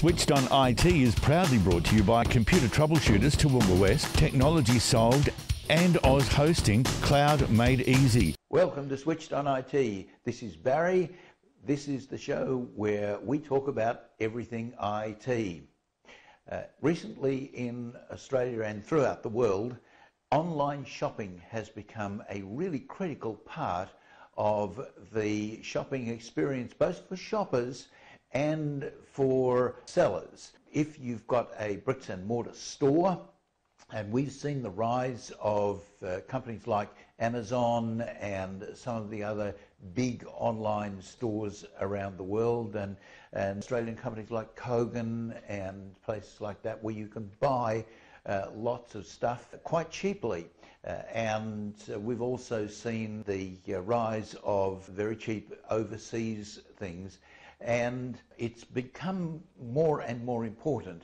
Switched on IT is proudly brought to you by Computer Troubleshooters, Toowoomba West, Technology Solved, and Oz Hosting, Cloud Made Easy. Welcome to Switched on IT. This is Barry. This is the show where we talk about everything IT. Recently in Australia and throughout the world, online shopping has become a really critical part of the shopping experience, both for shoppers and for sellers. If you've got a bricks and mortar store, and we've seen the rise of companies like Amazon and some of the other big online stores around the world, and Australian companies like Kogan and places like that, where you can buy lots of stuff quite cheaply. And we've also seen the rise of very cheap overseas things. And it's become more and more important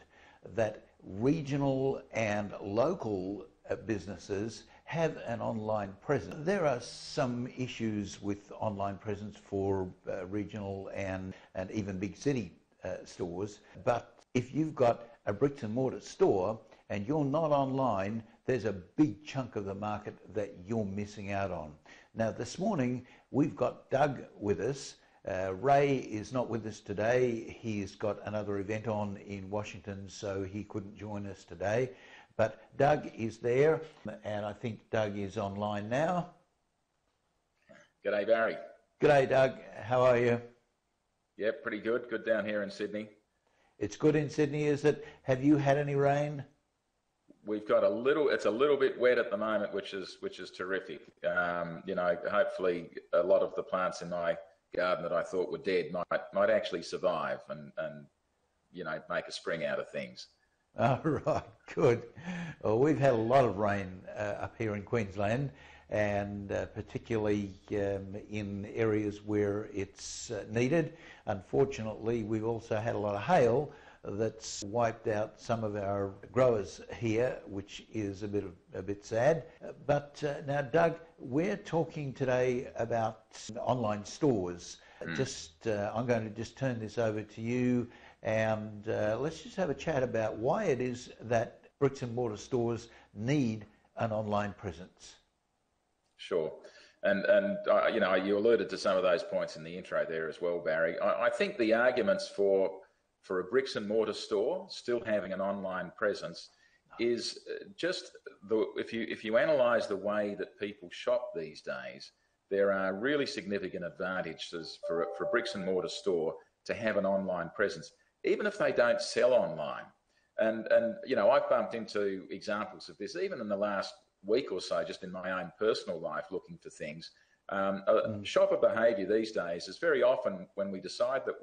that regional and local businesses have an online presence. There are some issues with online presence for regional and even big city stores, but if you've got a bricks and mortar store and you're not online, there's a big chunk of the market that you're missing out on. Now this morning we've got Doug with us. Ray is not with us today. He's got another event on in Washington, so he couldn't join us today. But Doug is there, and I think Doug is online now. G'day, Barry. G'day, Doug. How are you? Yeah, pretty good. Good down here in Sydney. It's good in Sydney, is it? Have you had any rain? We've got it's a little bit wet at the moment, which is terrific. You know, hopefully a lot of the plants in my garden that I thought were dead might actually survive and you know, make a spring out of things. Oh, right, good. Well, we've had a lot of rain up here in Queensland, and particularly in areas where it's needed. Unfortunately, we've also had a lot of hail that's wiped out some of our growers here, which is a bit sad. But now, Doug, we're talking today about online stores. I'm going to just turn this over to you, and let's just have a chat about why it is that bricks and mortar stores need an online presence. Sure. And you know, you alluded to some of those points in the intro there as well, Barry. I think the arguments for a bricks and mortar store still having an online presence is just if you analyze the way that people shop these days, there are really significant advantages for a bricks and mortar store to have an online presence, even if they don't sell online. And you know, I've bumped into examples of this even in the last week or so, just in my own personal life, looking for things. Shopper behavior these days is very often when we decide that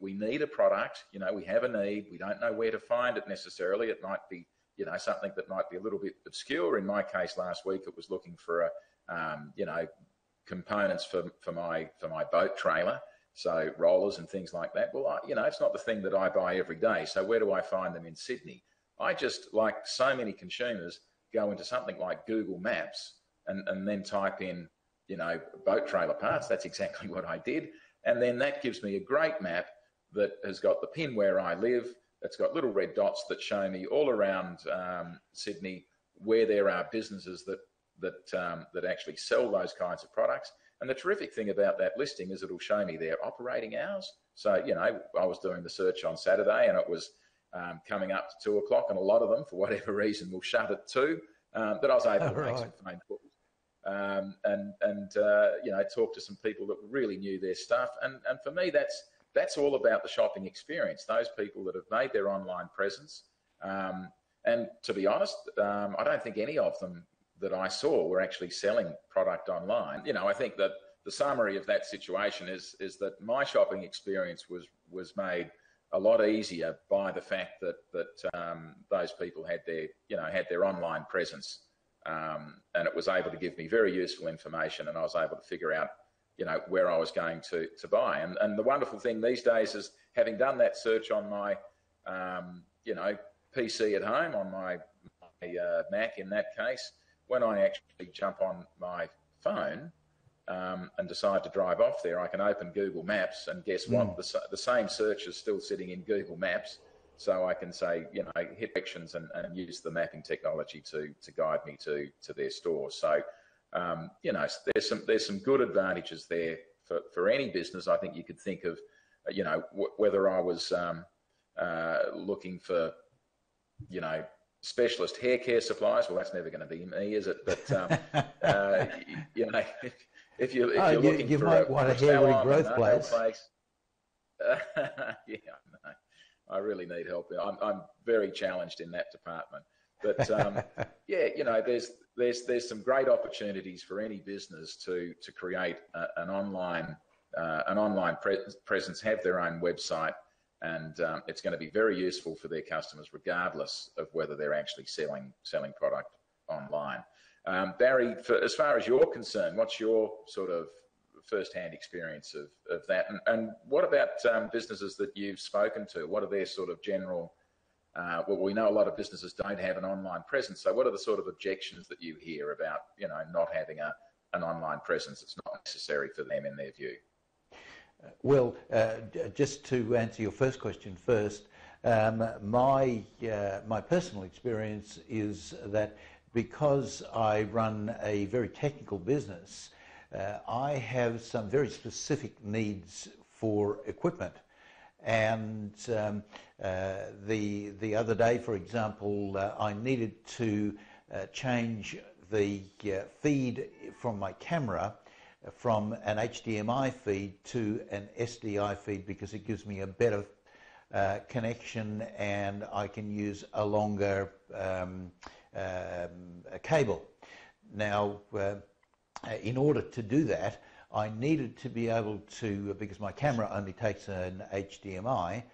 we need a product, you know, we have a need, we don't know where to find it necessarily. It might be, you know, something that might be a little bit obscure. In my case last week, it was looking for you know, components for my boat trailer, so rollers and things like that. Well, you know, it's not the thing that I buy every day. So where do I find them in Sydney? I just, like so many consumers, go into something like Google Maps and then type in, you know, boat trailer parts. That's exactly what I did. And then that gives me a great map that has got the pin where I live. It's got little red dots that show me all around Sydney where there are businesses that actually sell those kinds of products. And the terrific thing about that listing is it'll show me their operating hours. So, you know, I was doing the search on Saturday and it was coming up to 2 o'clock, and a lot of them, for whatever reason, will shut at 2. But I was able to make some phone calls. You know, talk to some people that really knew their stuff. And for me, that's all about the shopping experience. Those people that have made their online presence. And to be honest, I don't think any of them that I saw were actually selling product online. You know, I think that the summary of that situation is that my shopping experience was made a lot easier by the fact that those people had their online presence. And it was able to give me very useful information, and I was able to figure out, you know, where I was going to buy. And the wonderful thing these days is, having done that search on my, you know, PC at home, on my Mac in that case, when I actually jump on my phone, and decide to drive off there, I can open Google Maps and guess what? The same search is still sitting in Google Maps. So I can say, hit directions and use the mapping technology to guide me to their store. So, there's some good advantages there for any business. I think you could think of, whether I was looking for, specialist hair care supplies. Well, that's never going to be me, is it? But if you're looking you for might want a hair regrowth place. Yeah, no, I really need help. I'm very challenged in that department. But there's some great opportunities for any business to create an online presence, have their own website, and it's going to be very useful for their customers, regardless of whether they're actually selling product online. Barry, as far as you're concerned, what's your sort of first-hand experience of that? And what about businesses that you've spoken to? What are their sort of general... well, we know a lot of businesses don't have an online presence. So what are the sort of objections that you hear about, not having an online presence? It's not necessary for them in their view. Well, just to answer your first question first, my personal experience is that because I run a very technical business, I have some very specific needs for equipment. And the other day, for example, I needed to change the feed from my camera from an HDMI feed to an SDI feed because it gives me a better connection and I can use a longer cable. Now, in order to do that, I needed to be able to, because my camera only takes an HDMI,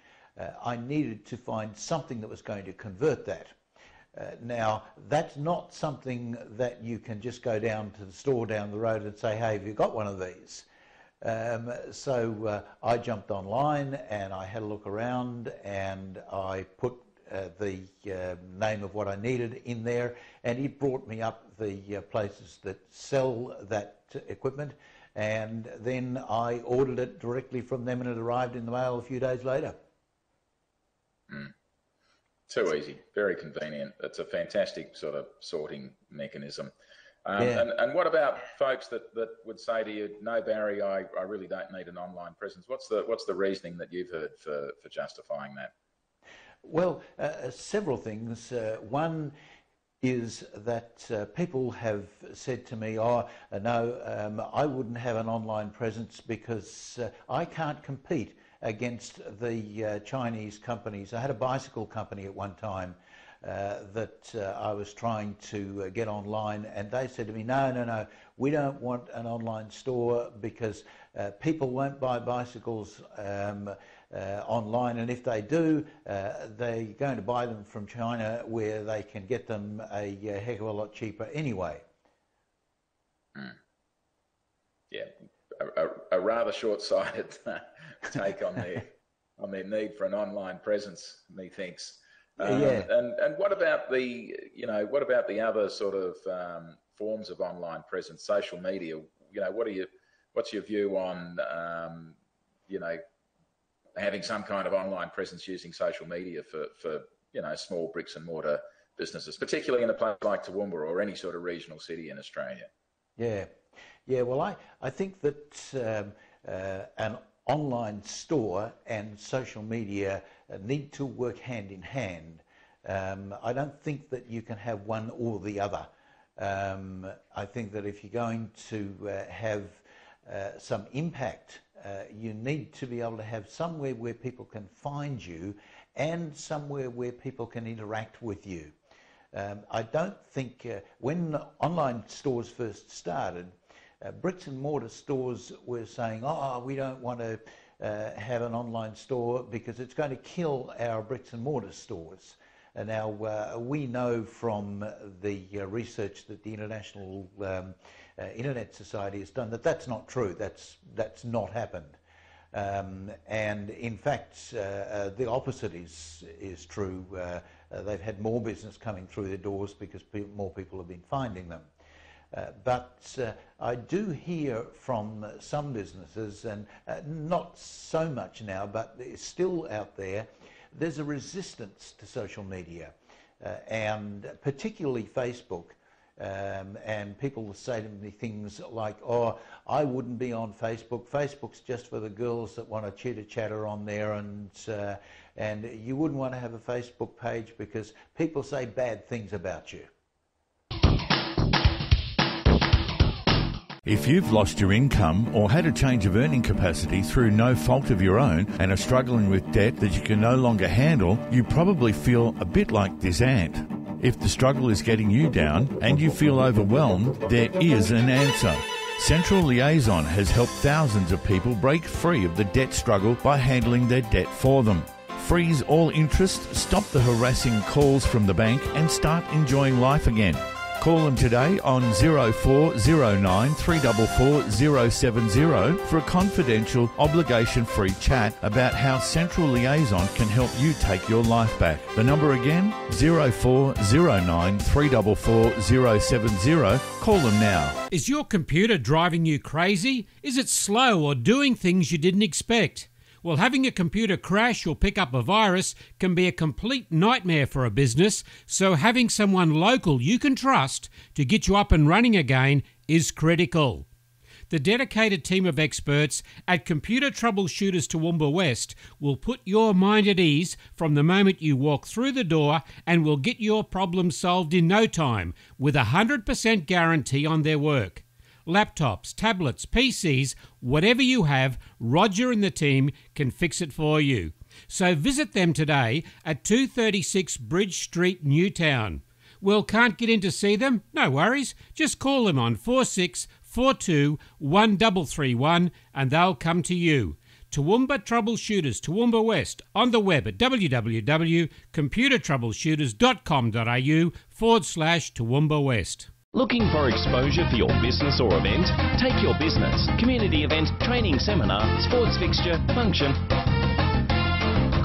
I needed to find something that was going to convert that. Now, that's not something that you can just go down to the store down the road and say, hey, have you got one of these? So I jumped online and I had a look around and I put the name of what I needed in there, and it brought me up the places that sell that equipment. And then I ordered it directly from them and it arrived in the mail a few days later. Too easy, very convenient. It's a fantastic sort of sorting mechanism. And what about folks that would say to you, no, Barry, I really don't need an online presence? What's the reasoning that you've heard for justifying that? Well, several things. One is that people have said to me, oh, no, I wouldn't have an online presence because I can't compete against the Chinese companies. I had a bicycle company at one time that I was trying to get online, and they said to me, no, we don't want an online store because people won't buy bicycles online, and if they do, they're going to buy them from China where they can get them a heck of a lot cheaper anyway. Yeah, a rather short-sighted take on their need for an online presence, methinks. And what about the other sort of forms of online presence, social media? What's your view on having some kind of online presence using social media for small bricks and mortar businesses, particularly in a place like Toowoomba or any sort of regional city in Australia? Yeah. Well, I think that an online store and social media need to work hand in hand. I don't think that you can have one or the other. I think that if you're going to have some impact, you need to be able to have somewhere where people can find you and somewhere where people can interact with you. I don't think when online stores first started, bricks and mortar stores were saying, oh, we don't want to have an online store because it's going to kill our bricks and mortar stores. And now we know from the research that the International Internet Society has done that that's not true. That's not happened. And in fact, the opposite is true. They've had more business coming through their doors because more people have been finding them. But I do hear from some businesses, and not so much now, but it's still out there, there's a resistance to social media, and particularly Facebook. And people say to me things like, oh, I wouldn't be on Facebook. Facebook's just for the girls that want to chitter-chatter on there, and you wouldn't want to have a Facebook page because people say bad things about you. If you've lost your income or had a change of earning capacity through no fault of your own and are struggling with debt that you can no longer handle, you probably feel a bit like this ant. If the struggle is getting you down and you feel overwhelmed, there is an answer. Central Liaison has helped thousands of people break free of the debt struggle by handling their debt for them. Freeze all interest, stop the harassing calls from the bank and start enjoying life again. Call them today on 0409 344 070 for a confidential, obligation-free chat about how Central Liaison can help you take your life back. The number again, 0409 344 070. Call them now. Is your computer driving you crazy? Is it slow or doing things you didn't expect? Well, having a computer crash or pick up a virus can be a complete nightmare for a business, so having someone local you can trust to get you up and running again is critical. The dedicated team of experts at Computer Troubleshooters Toowoomba West will put your mind at ease from the moment you walk through the door and will get your problem solved in no time with a 100% guarantee on their work. Laptops, tablets, PCs, whatever you have, Roger and the team can fix it for you. So visit them today at 236 Bridge Street, Newtown. Well, can't get in to see them? No worries. Just call them on 4642 1331 and they'll come to you. Toowoomba Troubleshooters, Toowoomba West, on the web at www.computertroubleshooters.com.au/Toowoomba West. Looking for exposure for your business or event? Take your business, community event, training seminar, sports fixture, function,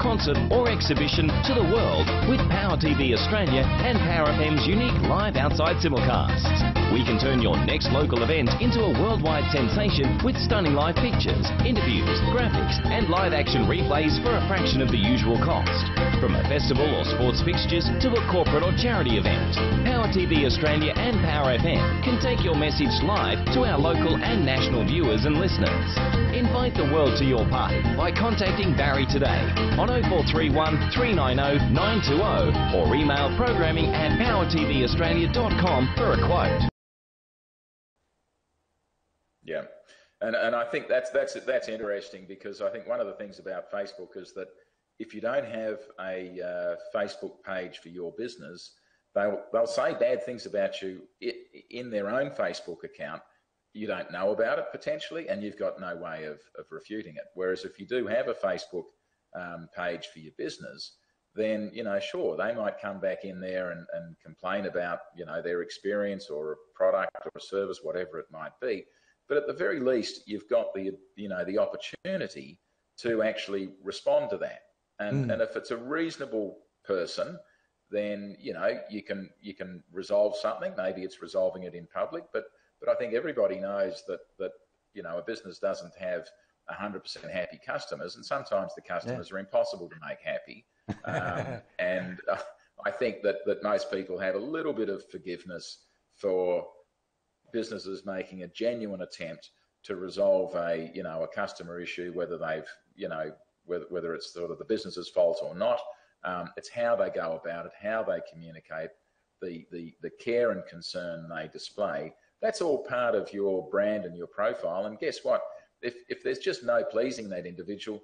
concert or exhibition to the world with Power TV Australia and Power FM's unique live outside simulcasts. We can turn your next local event into a worldwide sensation with stunning live pictures, interviews, graphics and live action replays for a fraction of the usual cost. From a festival or sports fixtures to a corporate or charity event, Power TV Australia and Power FM can take your message live to our local and national viewers and listeners. Invite the world to your party by contacting Barry today on 0431 390 920 or email programming@powertvaustralia.com for a quote. Yeah, and I think that's interesting, because I think one of the things about Facebook is that if you don't have a Facebook page for your business, they'll say bad things about you in their own Facebook account. You don't know about it potentially, and you've got no way of refuting it. Whereas if you do have a Facebook page for your business, then, sure, they might come back in there and complain about, their experience or a product or a service, whatever it might be. But at the very least, you've got the opportunity to actually respond to that. And if it's a reasonable person, then, you can resolve something. Maybe it's resolving it in public, but I think everybody knows that a business doesn't have 100% happy customers, and sometimes the customers are impossible to make happy. And I think that most people have a little bit of forgiveness for businesses making a genuine attempt to resolve a customer issue, whether they've whether it's sort of the business's fault or not. It's how they go about it, how they communicate, the care and concern they display. That's all part of your brand and your profile. And guess what? If there's just no pleasing that individual,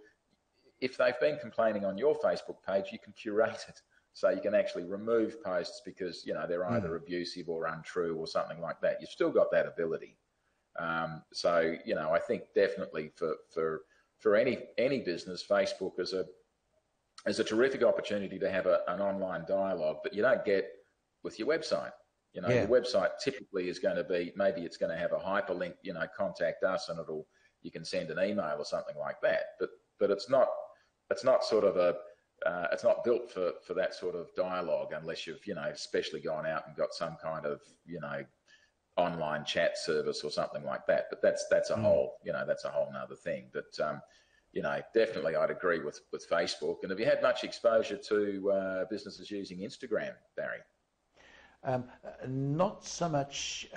if they've been complaining on your Facebook page, you can curate it. So you can actually remove posts because, they're either abusive or untrue or something like that. You've still got that ability. So, I think definitely for any business, Facebook is a terrific opportunity to have an online dialogue that you don't get with your website. Your website typically is going to be, maybe it's going to have a hyperlink, contact us, and you can send an email or something like that. But it's not sort of it's not built for that sort of dialogue unless you've, especially gone out and got some kind of, online chat service or something like that. But that's a whole, that's a whole nother thing. But definitely I'd agree with Facebook. And have you had much exposure to businesses using Instagram, Barry? Not so much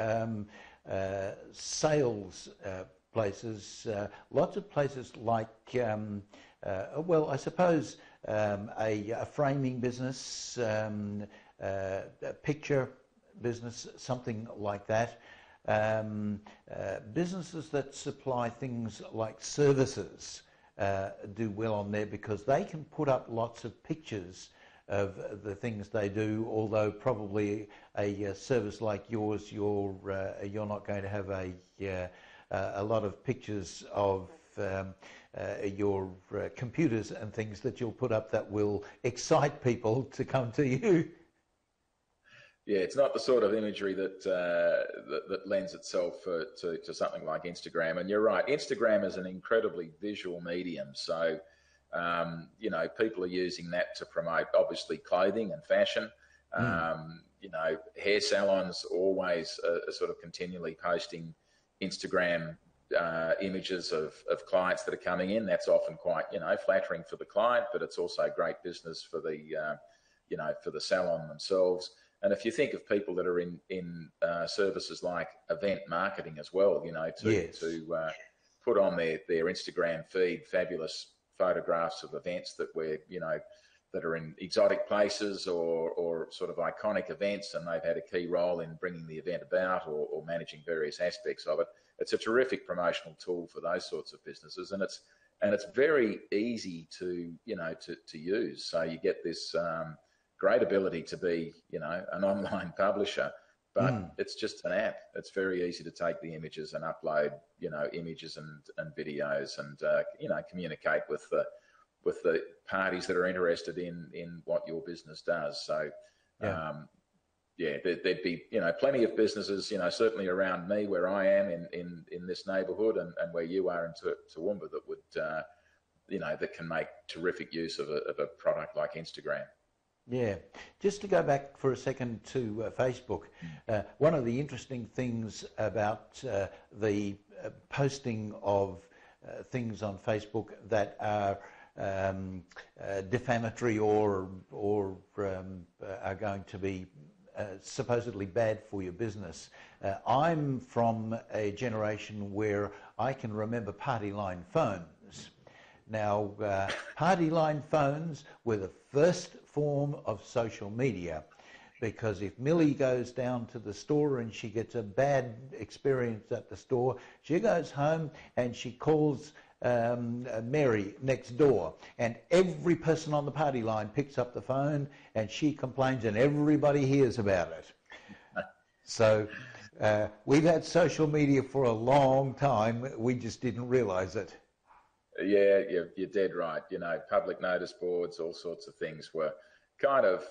sales places. Lots of places like, I suppose a framing business, a picture business, something like that. Businesses that supply things like services do well on there because they can put up lots of pictures of the things they do, although probably a service like yours, you're not going to have a lot of pictures of your computers and things that you'll put up that will excite people to come to you. Yeah, it's not the sort of imagery that lends itself to something like Instagram. And you're right, Instagram is an incredibly visual medium. So people are using that to promote, obviously, clothing and fashion. Hair salons always are sort of continually posting Instagram images of clients that are coming in. That's often quite, flattering for the client, but it's also great business for the salon themselves. And if you think of people that are in services like event marketing as well, to put on their Instagram feed fabulous photographs of events that that are in exotic places or sort of iconic events, and they've had a key role in bringing the event about or managing various aspects of it. It's a terrific promotional tool for those sorts of businesses, and it's very easy to use. So you get this great ability to be an online publisher, but it's just an app. It's very easy to take the images and upload images and videos and communicate with the parties that are interested in what your business does. So there'd be plenty of businesses certainly around me where I am in this neighbourhood and where you are in Toowoomba that would that can make terrific use of a product like Instagram. Yeah, just to go back for a second to Facebook, one of the interesting things about the posting of things on Facebook that are defamatory or are going to be supposedly bad for your business. I'm from a generation where I can remember party line phones. Now, party line phones were the first form of social media, because if Millie goes down to the store and she gets a bad experience at the store, she goes home and she calls Mary next door, and every person on the party line picks up the phone and she complains and everybody hears about it. So we've had social media for a long time, we just didn't realize it. Yeah, you're dead right. Public notice boards, all sorts of things were kind of,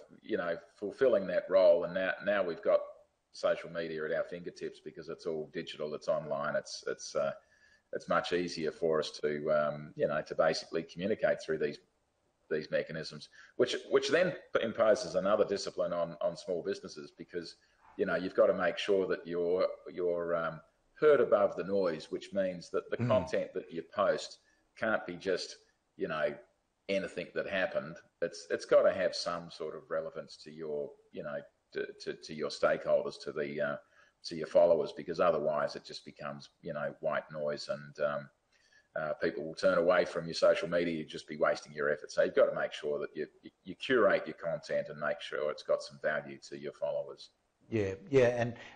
fulfilling that role. And now we've got social media at our fingertips because it's all digital, it's online, it's much easier for us to, to basically communicate through these mechanisms, which then imposes another discipline on small businesses, because, you've got to make sure that you're heard above the noise, which means that the content that you post can't be just, anything that happened. It's got to have some sort of relevance to your, to your stakeholders, to your followers, because otherwise it just becomes, white noise, and people will turn away from your social media. You'd just be wasting your effort. So you've got to make sure that you curate your content and make sure it's got some value to your followers. Yeah,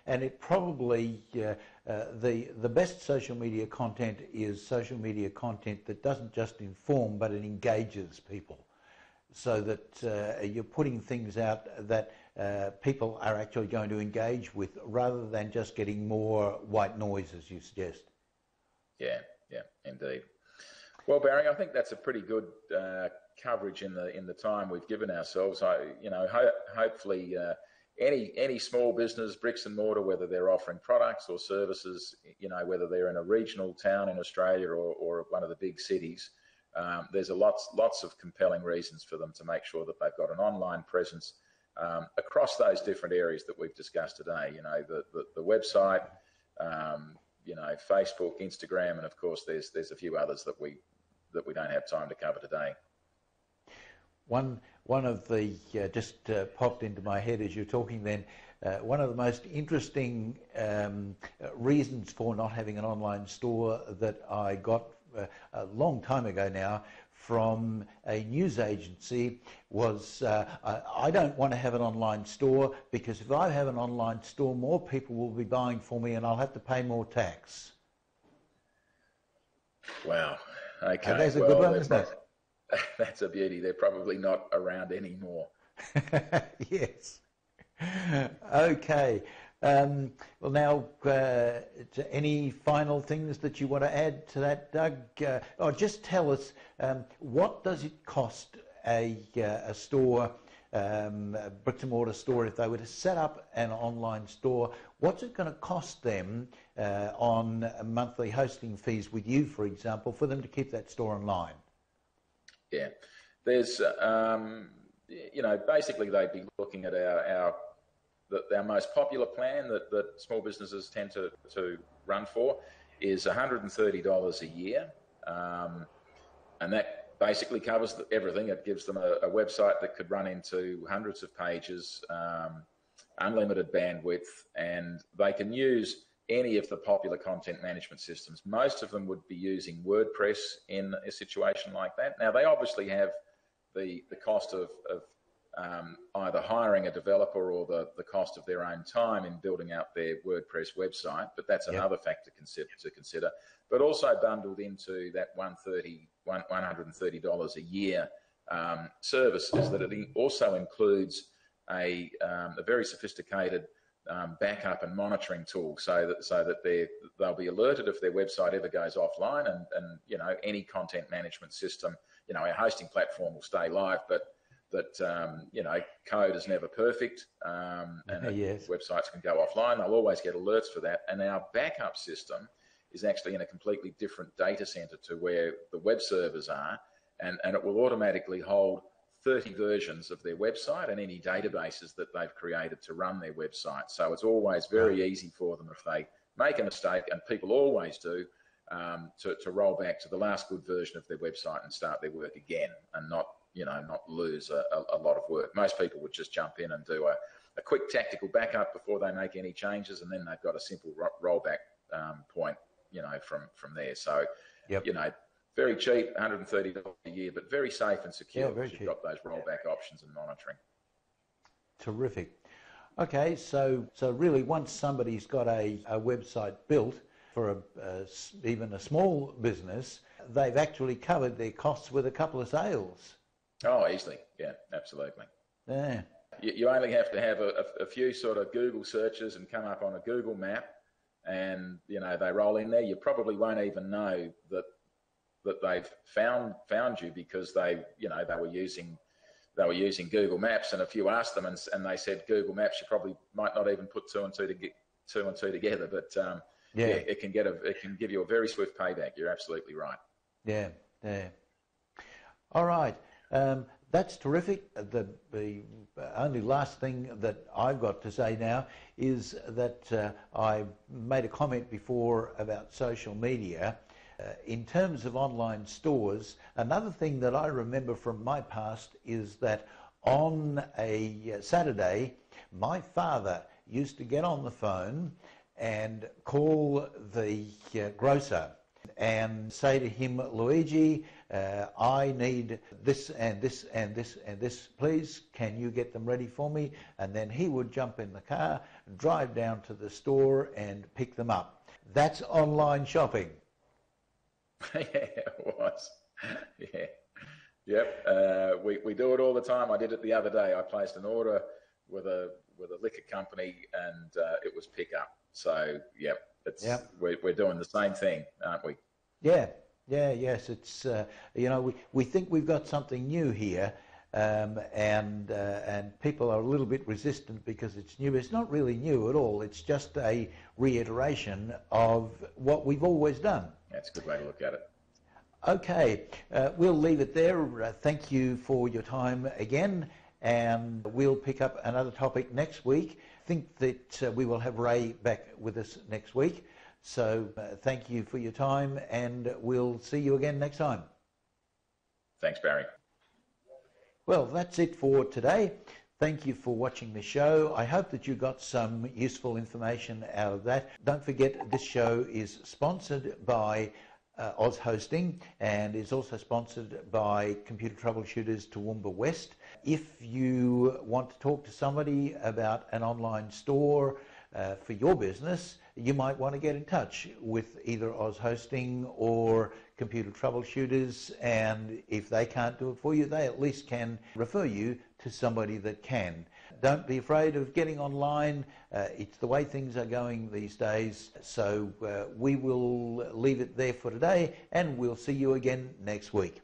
and it probably the best social media content is social media content that doesn't just inform, but it engages people, so that you're putting things out that people are actually going to engage with, rather than just getting more white noise, as you suggest. Yeah, indeed. Well, Barry, I think that's a pretty good coverage in the time we've given ourselves. Hopefully. Any small business, bricks and mortar, whether they're offering products or services, whether they're in a regional town in Australia or one of the big cities, there's lots of compelling reasons for them to make sure that they've got an online presence across those different areas that we've discussed today. The website, Facebook, Instagram, and of course there's a few others that we don't have time to cover today. One of the just popped into my head as you're talking then, one of the most interesting reasons for not having an online store that I got a long time ago now from a news agency was I don't want to have an online store because if I have an online store, more people will be buying for me and I'll have to pay more tax. Wow. Okay. That's a good one, isn't it? That's a beauty. They're probably not around anymore. Yes. Okay. Well, now, any final things that you want to add to that, Doug? Or just tell us, what does it cost a store, a bricks and mortar store, if they were to set up an online store? What's it going to cost them on monthly hosting fees with you, for example, for them to keep that store online? Yeah, there's, basically they'd be looking at our most popular plan that small businesses tend to run for is $130 a year. And that basically covers everything. It gives them a website that could run into hundreds of pages, unlimited bandwidth, and they can use any of the popular content management systems. Most of them would be using WordPress in a situation like that. Now, they obviously have the cost of either hiring a developer or the cost of their own time in building out their WordPress website, but that's another factor to consider. But also bundled into that $130 a year service is that it also includes a very sophisticated backup and monitoring tool, so that they'll be alerted if their website ever goes offline, and any content management system, our hosting platform will stay live, but code is never perfect, and yes. Websites can go offline. They'll always get alerts for that, and our backup system is actually in a completely different data center to where the web servers are, and it will automatically hold 30 versions of their website and any databases that they've created to run their website. So it's always very easy for them if they make a mistake, and people always do, to roll back to the last good version of their website and start their work again, and not lose a lot of work. Most people would just jump in and do a quick tactical backup before they make any changes, and then they've got a simple rollback point, from there. So, very cheap, $130 a year, but very safe and secure because you've got those rollback options and monitoring. Terrific. Okay, so really once somebody's got a website built for even a small business, they've actually covered their costs with a couple of sales. Oh, easily. Yeah, absolutely. Yeah. You only have to have a few sort of Google searches and come up on a Google map, and they roll in there. You probably won't even know that they've found you because they were using Google Maps, and if you asked them and they said Google Maps, you probably might not even put two and two together. But it can give you a very swift payback. You're absolutely right. Yeah. All right. That's terrific. The only last thing that I've got to say now is that I made a comment before about social media. In terms of online stores, another thing that I remember from my past is that on a Saturday, my father used to get on the phone and call the grocer and say to him, Luigi, I need this and this and this and this, please, can you get them ready for me? And then he would jump in the car, drive down to the store and pick them up. That's online shopping. Yeah, it was. Yeah. Yep. We do it all the time. I did it the other day. I placed an order with a liquor company, and it was pickup. So we're doing the same thing, aren't we? Yes. It's we think we've got something new here, and people are a little bit resistant because it's new. It's not really new at all. It's just a reiteration of what we've always done. That's a good way to look at it. Okay, we'll leave it there. Thank you for your time again, and we'll pick up another topic next week. I think that we will have Ray back with us next week. So thank you for your time, and we'll see you again next time. Thanks, Barry. Well, that's it for today. Thank you for watching the show. I hope that you got some useful information out of that. Don't forget, this show is sponsored by Oz Hosting and is also sponsored by Computer Troubleshooters Toowoomba West. If you want to talk to somebody about an online store for your business, you might want to get in touch with either Oz Hosting or Computer Troubleshooters, and if they can't do it for you, they at least can refer you to somebody that can. Don't be afraid of getting online. It's the way things are going these days. So we will leave it there for today, and we'll see you again next week.